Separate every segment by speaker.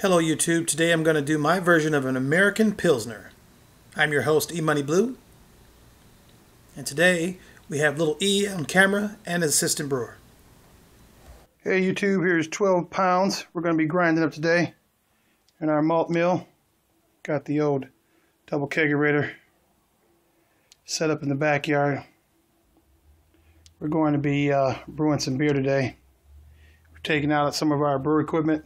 Speaker 1: Hello YouTube, today I'm going to do my version of an American Pilsner. I'm your host Emoneyblue, and today we have Lil E on camera and his assistant brewer.
Speaker 2: Hey YouTube, here's 12 pounds we're going to be grinding up today in our malt mill. Got the old double kegerator set up in the backyard. We're going to be brewing some beer today. We're taking out some of our brew equipment.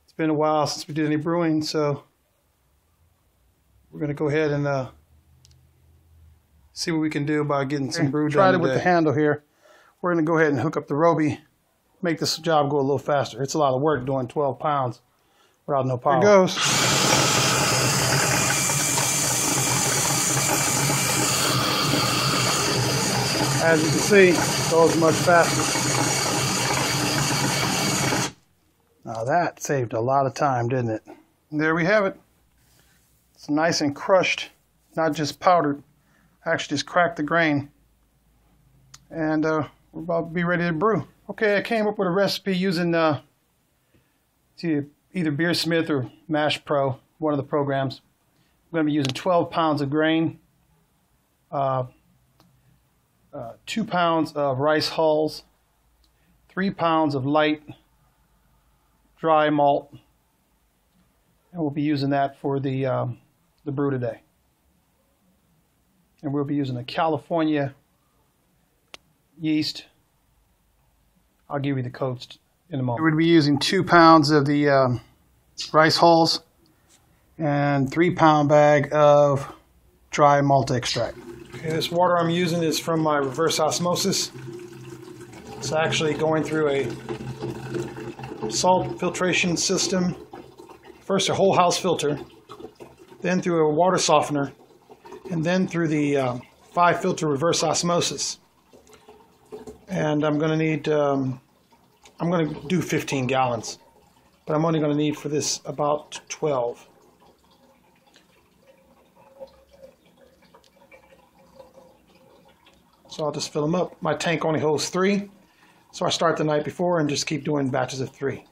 Speaker 2: It's been a while since we did any brewing, so we're going to go ahead and see what we can do about getting some brew done. Tried it with the handle here. We're going to go ahead and hook up the Roby, make this job go a little faster. It's a lot of work doing 12 pounds without no power. There it goes. As you can see, it goes much faster. Now that saved a lot of time, didn't it? And there we have it. It's nice and crushed, not just powdered. I actually just cracked the grain. And we're about to be ready to brew. Okay, I came up with a recipe using either Beersmith or Mash Pro, one of the programs. I'm going to be using 12 pounds of grain, 2 pounds of rice hulls, 3 pounds of light dry malt, and we'll be using that for the brew today. And we'll be using a California yeast. I'll give you the codes in a moment. We'll be using 2 pounds of the rice hulls and 3-pound bag of dry malt extract. Okay, this water I'm using is from my reverse osmosis. It's actually going through a salt filtration system. First a whole house filter, then through a water softener, and then through the 5-filter reverse osmosis. And I'm going to need, I'm going to do 15 gallons, but I'm only going to need for this about 12. So I'll just fill them up. My tank only holds 3, so I start the night before and just keep doing batches of 3. You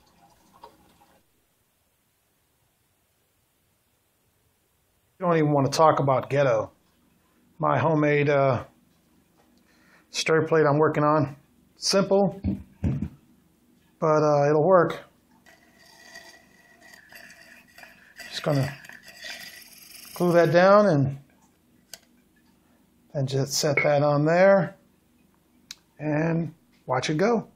Speaker 2: don't even want to talk about ghetto. My homemade stir plate I'm working on. Simple, but it'll work. Just gonna glue that down and just set that on there and watch it go.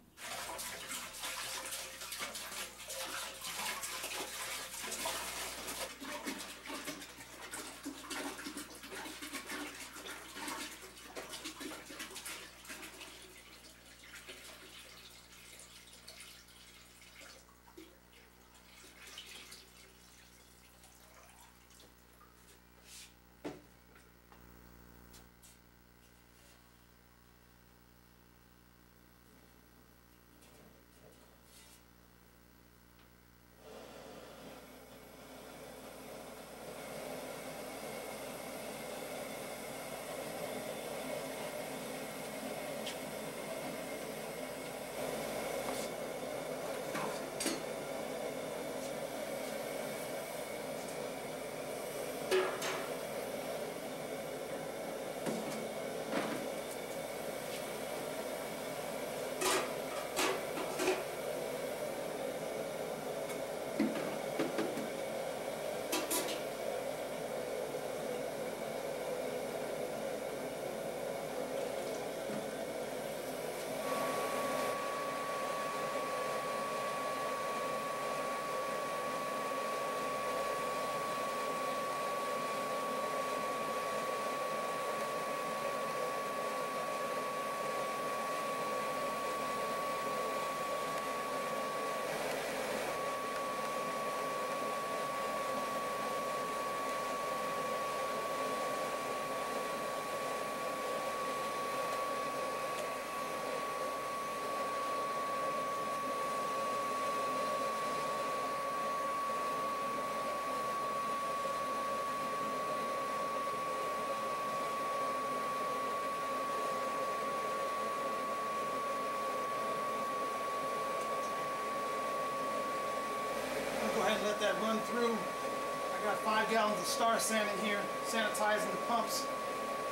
Speaker 1: ahead and let that run through. I got 5 gallons of Star San in here, sanitizing the pumps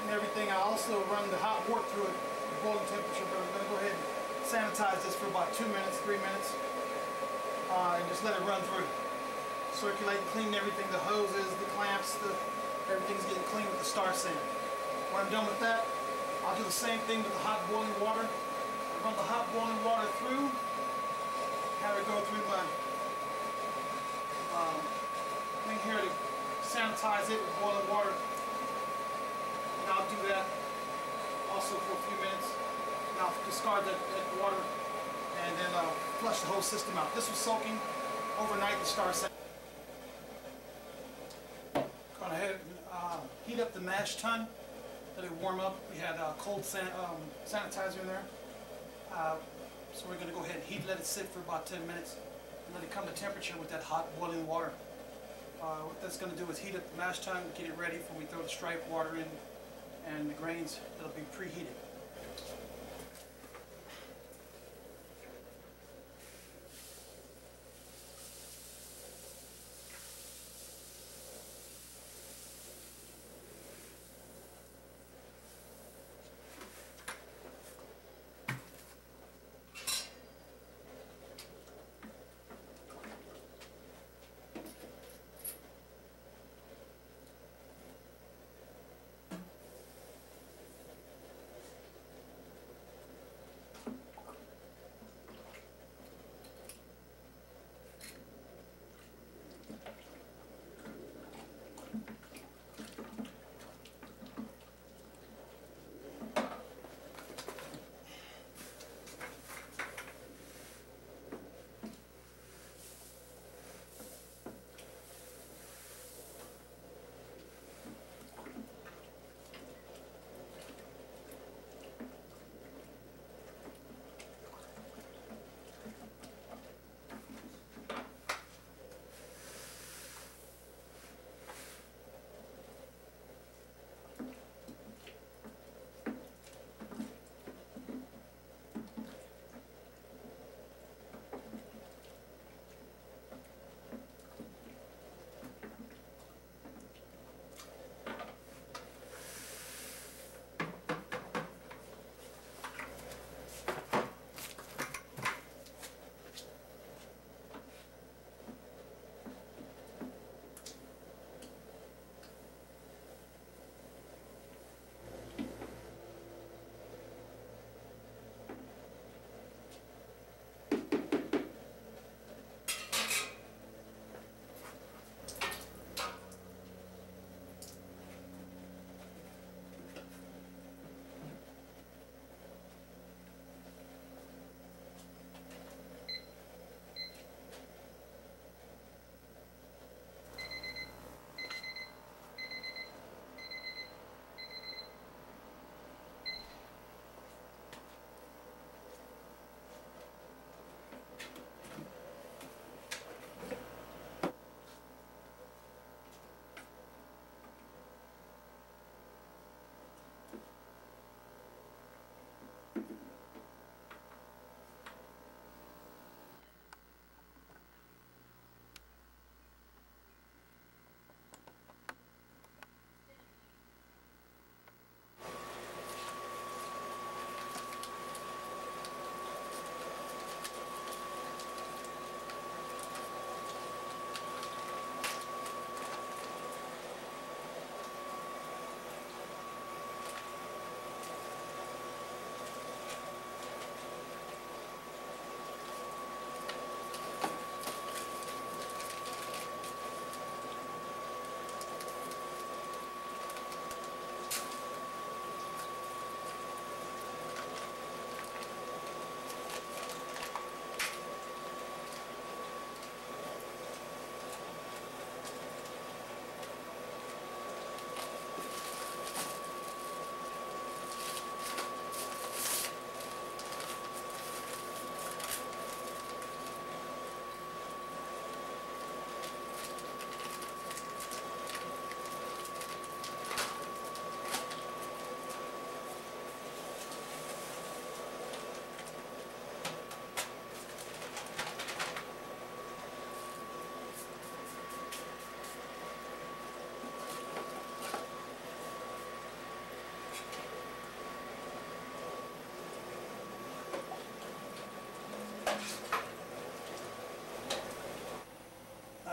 Speaker 1: and everything. I also run the hot wort through it at boiling temperature, but I'm going to go ahead and sanitize this for about 2 minutes, 3 minutes, and just let it run through. Circulate and clean everything, the hoses, the clamps, everything's getting clean with the Star San. When I'm done with that, I'll do the same thing with the hot boiling water. I run the hot boiling water through, have it go through my thing here to sanitize it with boiling water. And I'll do that also for a few minutes. And I'll discard that water and then flush the whole system out. This was soaking overnight in Star San. Gone ahead and heat up the mash tun. Let it warm up. We had cold sanitizer in there. So we're going to go ahead and let it sit for about 10 minutes and let it come to temperature with that hot boiling water. What that's going to do is heat up the mash tun, get it ready for when we throw the stripe water in and the grains that'll be preheated.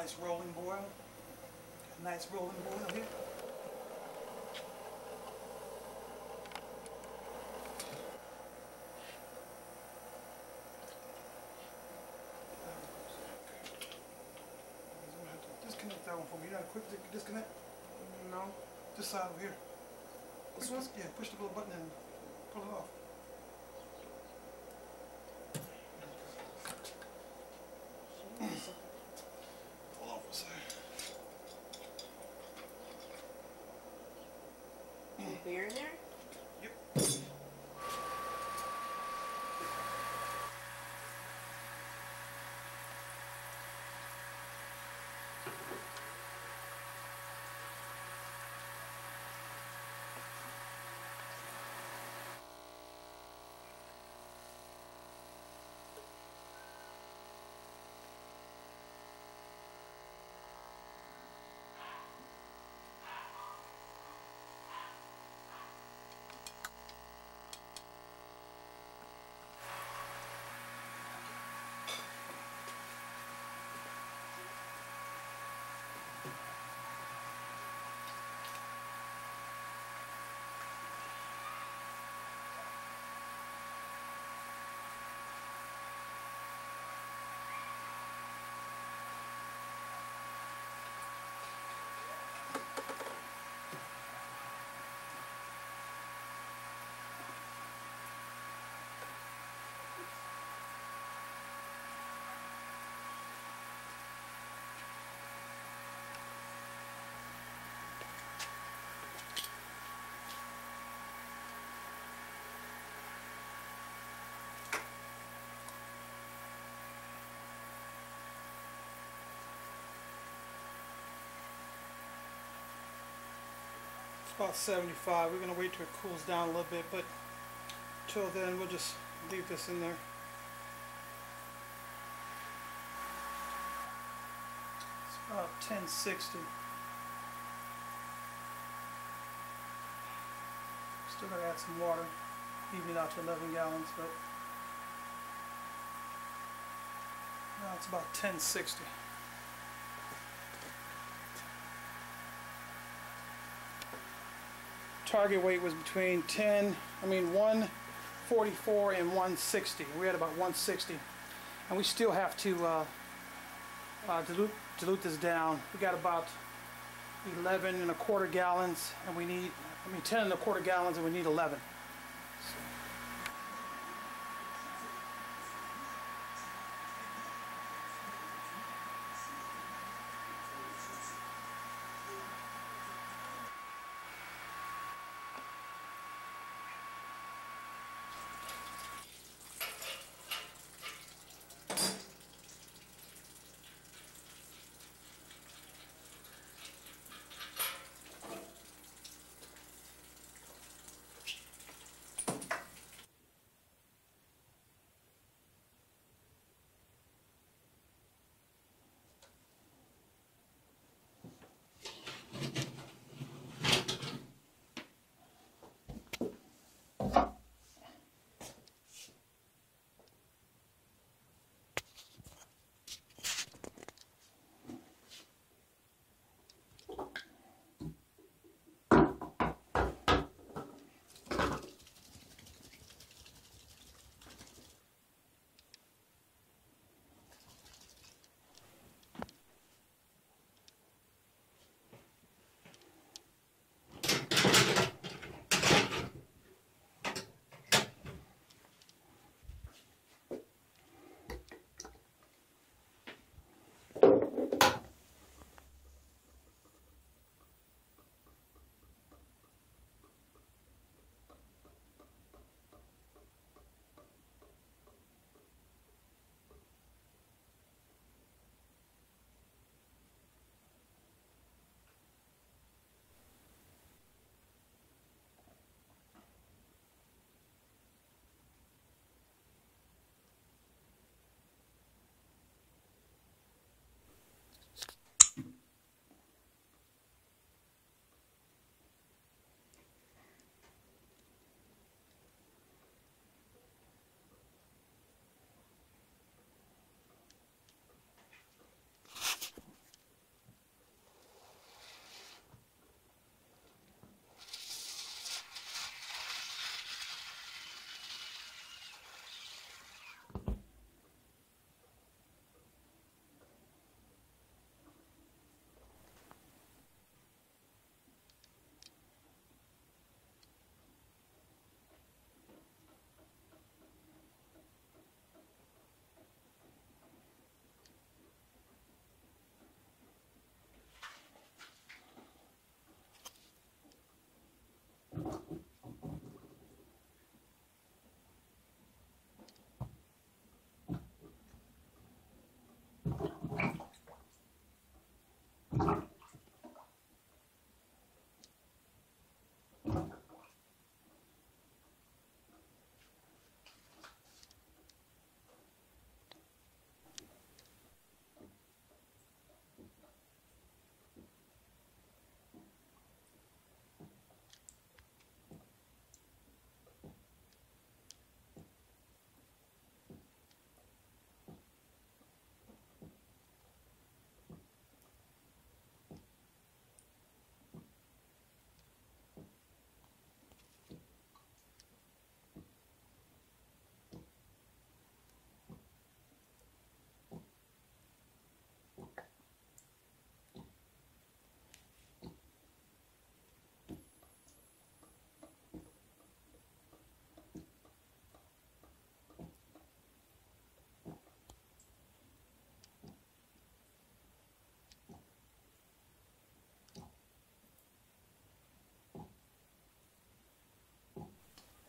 Speaker 1: nice rolling boil. Got a nice rolling boil here. Disconnect that one for me. You got a quick disconnect?
Speaker 2: No.
Speaker 1: This side over here.
Speaker 2: This one?
Speaker 1: Yeah, push the little button and pull it off. Pull off a second.
Speaker 3: Beer in there?
Speaker 1: Yep. About 75. We're going to wait till it cools down a little bit, but till then we'll just leave this in there. It's about 1060. Still got to add some water, even it out to 11 gallons, but now it's about 1060. Target weight was between 144 and 160. We had about 160, and we still have to dilute this down. We got about 11 and a quarter gallons, and we need 10 and a quarter gallons, and we need 11.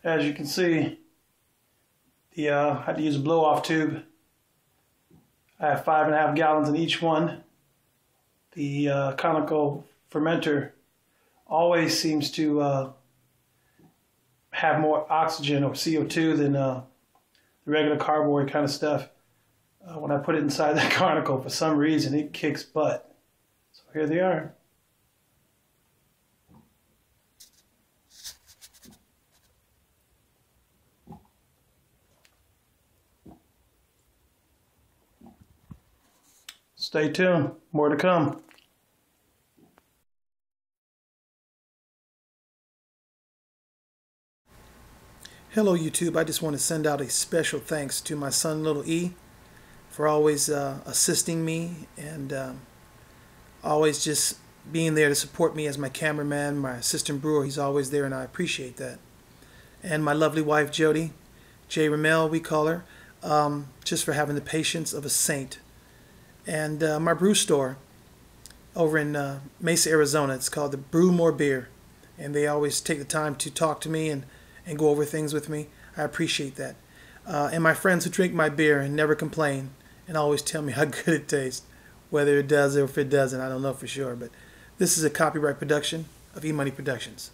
Speaker 2: As you can see, I had to use a blow-off tube. I have 5.5 gallons in each one. The conical fermenter always seems to have more oxygen or CO2 than the regular cardboard kind of stuff. When I put it inside that conical, for some reason, it kicks butt. So here they are. Stay tuned, more to come.
Speaker 1: Hello YouTube, I just want to send out a special thanks to my son Lil E for always assisting me and always just being there to support me as my cameraman, my assistant brewer. He's always there and I appreciate that. And my lovely wife Jody, J. Ramel we call her, just for having the patience of a saint. And my brew store over in Mesa, Arizona, it's called the Brew More Beer. And they always take the time to talk to me and go over things with me. I appreciate that. And my friends who drink my beer and never complain and always tell me how good it tastes. Whether it does or if it doesn't, I don't know for sure. But this is a copyright production of E-Money Productions.